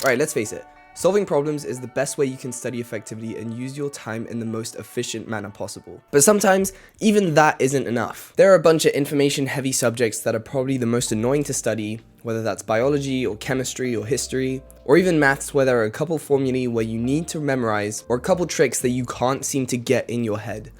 Alright, let's face it. Solving problems is the best way you can study effectively and use your time in the most efficient manner possible. But sometimes, even that isn't enough. There are a bunch of information-heavy subjects that are probably the most annoying to study, whether that's biology or chemistry or history, or even maths where there are a couple formulae where you need to memorize, or a couple tricks that you can't seem to get in your head.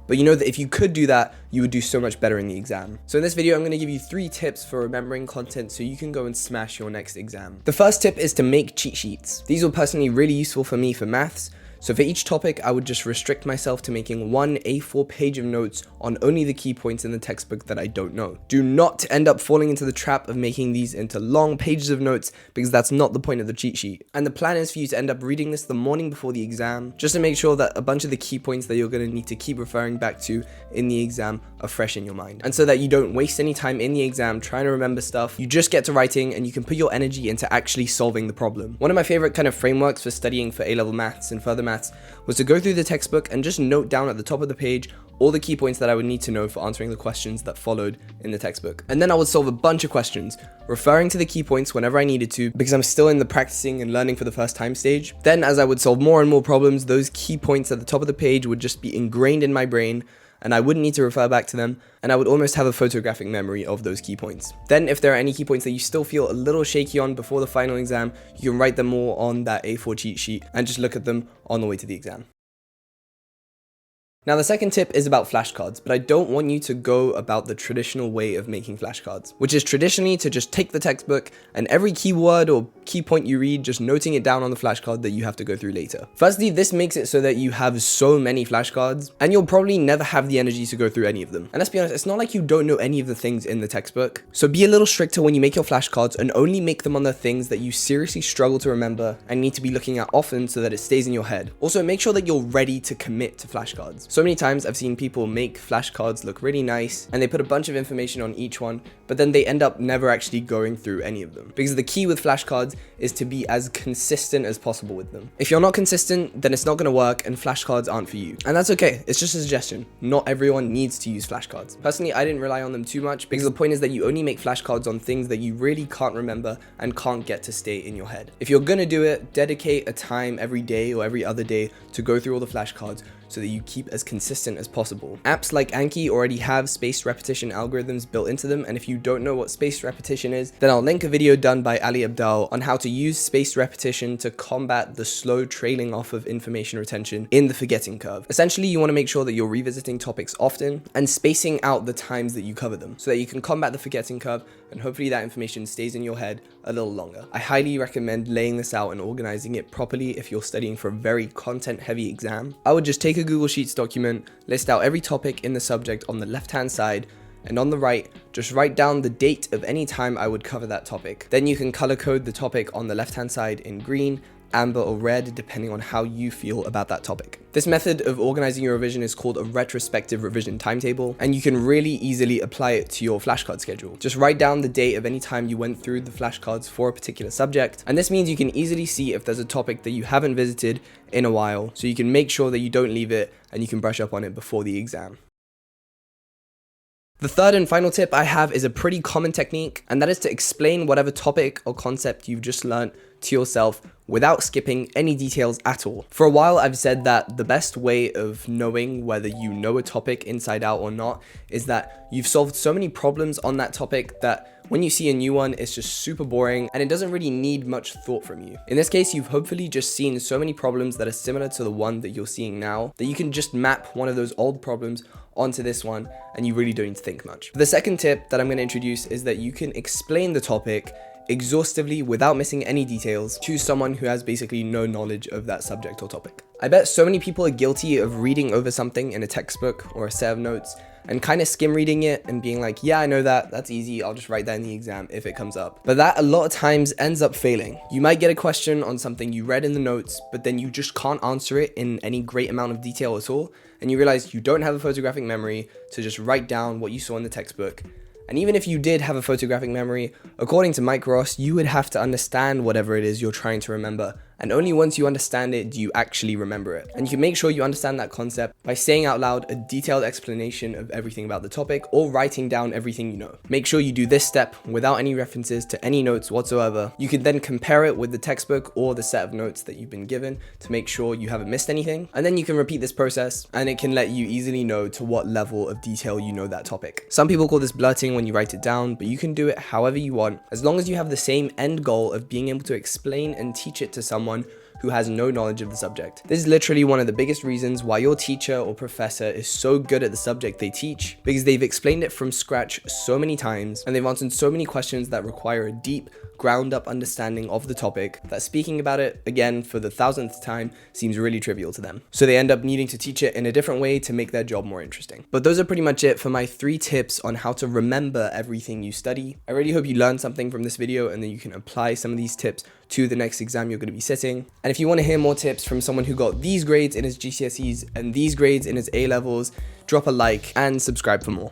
But you know that if you could do that, you would do so much better in the exam. So in this video, I'm going to give you 3 tips for remembering content so you can go and smash your next exam. The first tip is to make cheat sheets. These were personally really useful for me for maths. So for each topic, I would just restrict myself to making one A4 page of notes on only the key points in the textbook that I don't know. Do not end up falling into the trap of making these into long pages of notes, because that's not the point of the cheat sheet. And the plan is for you to end up reading this the morning before the exam, just to make sure that a bunch of the key points that you're going to need to keep referring back to in the exam are fresh in your mind. And so that you don't waste any time in the exam trying to remember stuff, you just get to writing and you can put your energy into actually solving the problem. One of my favorite kind of frameworks for studying for A-level maths and further maths was to go through the textbook and just note down at the top of the page all the key points that I would need to know for answering the questions that followed in the textbook. And then I would solve a bunch of questions, referring to the key points whenever I needed to, because I'm still in the practicing and learning for the first time stage. Then as I would solve more and more problems, those key points at the top of the page would just be ingrained in my brain, and I wouldn't need to refer back to them, and I would almost have a photographic memory of those key points. Then if there are any key points that you still feel a little shaky on before the final exam, you can write them all on that A4 cheat sheet and just look at them on the way to the exam. Now the second tip is about flashcards, but I don't want you to go about the traditional way of making flashcards, which is traditionally to just take the textbook and every keyword or key point you read, just noting it down on the flashcard that you have to go through later. Firstly, this makes it so that you have so many flashcards and you'll probably never have the energy to go through any of them. And let's be honest, it's not like you don't know any of the things in the textbook. So be a little stricter when you make your flashcards and only make them on the things that you seriously struggle to remember and need to be looking at often so that it stays in your head. Also, make sure that you're ready to commit to flashcards. So many times I've seen people make flashcards look really nice and they put a bunch of information on each one, but then they end up never actually going through any of them. Because the key with flashcards is to be as consistent as possible with them. If you're not consistent, then it's not going to work and flashcards aren't for you. And that's okay, it's just a suggestion. Not everyone needs to use flashcards. Personally, I didn't rely on them too much because the point is that you only make flashcards on things that you really can't remember and can't get to stay in your head. If you're gonna do it, dedicate a time every day or every other day to go through all the flashcards so that you keep as consistent as possible. Apps like Anki already have spaced repetition algorithms built into them, and if you don't know what spaced repetition is, then I'll link a video done by Ali Abdaal on how to use spaced repetition to combat the slow trailing off of information retention in the forgetting curve. Essentially, you want to make sure that you're revisiting topics often and spacing out the times that you cover them so that you can combat the forgetting curve and hopefully that information stays in your head a little longer. I highly recommend laying this out and organizing it properly if you're studying for a very content-heavy exam. I would just take a Google Sheets document, list out every topic in the subject on the left-hand side, and on the right, just write down the date of any time I would cover that topic. Then you can color code the topic on the left-hand side in green, amber, or red, depending on how you feel about that topic. This method of organizing your revision is called a retrospective revision timetable, and you can really easily apply it to your flashcard schedule. Just write down the date of any time you went through the flashcards for a particular subject, and this means you can easily see if there's a topic that you haven't visited in a while, so you can make sure that you don't leave it and you can brush up on it before the exam. The third and final tip I have is a pretty common technique, and that is to explain whatever topic or concept you've just learned to yourself without skipping any details at all. For a while, I've said that the best way of knowing whether you know a topic inside out or not is that you've solved so many problems on that topic that when you see a new one, it's just super boring and it doesn't really need much thought from you. In this case, you've hopefully just seen so many problems that are similar to the one that you're seeing now that you can just map one of those old problems onto this one and you really don't need to think much. The second tip that I'm going to introduce is that you can explain the topic exhaustively without missing any details to someone who has basically no knowledge of that subject or topic. I bet so many people are guilty of reading over something in a textbook or a set of notes and kind of skim reading it and being like, yeah, I know that, that's easy, I'll just write that in the exam if it comes up. But that a lot of times ends up failing. You might get a question on something you read in the notes, but then you just can't answer it in any great amount of detail at all, and you realize you don't have a photographic memory to just write down what you saw in the textbook, And even if you did have a photographic memory, according to Mike Ross, you would have to understand whatever it is you're trying to remember. And only once you understand it do you actually remember it. And you can make sure you understand that concept by saying out loud a detailed explanation of everything about the topic or writing down everything you know. Make sure you do this step without any references to any notes whatsoever. You can then compare it with the textbook or the set of notes that you've been given to make sure you haven't missed anything. And then you can repeat this process and it can let you easily know to what level of detail you know that topic. Some people call this blurting when you write it down, but you can do it however you want, as long as you have the same end goal of being able to explain and teach it to someone who has no knowledge of the subject. This is literally one of the biggest reasons why your teacher or professor is so good at the subject they teach, because they've explained it from scratch so many times and they've answered so many questions that require a deep, ground up understanding of the topic that speaking about it again for the 1000th time seems really trivial to them. So they end up needing to teach it in a different way to make their job more interesting. But those are pretty much it for my 3 tips on how to remember everything you study. I really hope you learned something from this video and that you can apply some of these tips to the next exam you're going to be sitting. And if you want to hear more tips from someone who got these grades in his GCSEs and these grades in his A levels, drop a like and subscribe for more.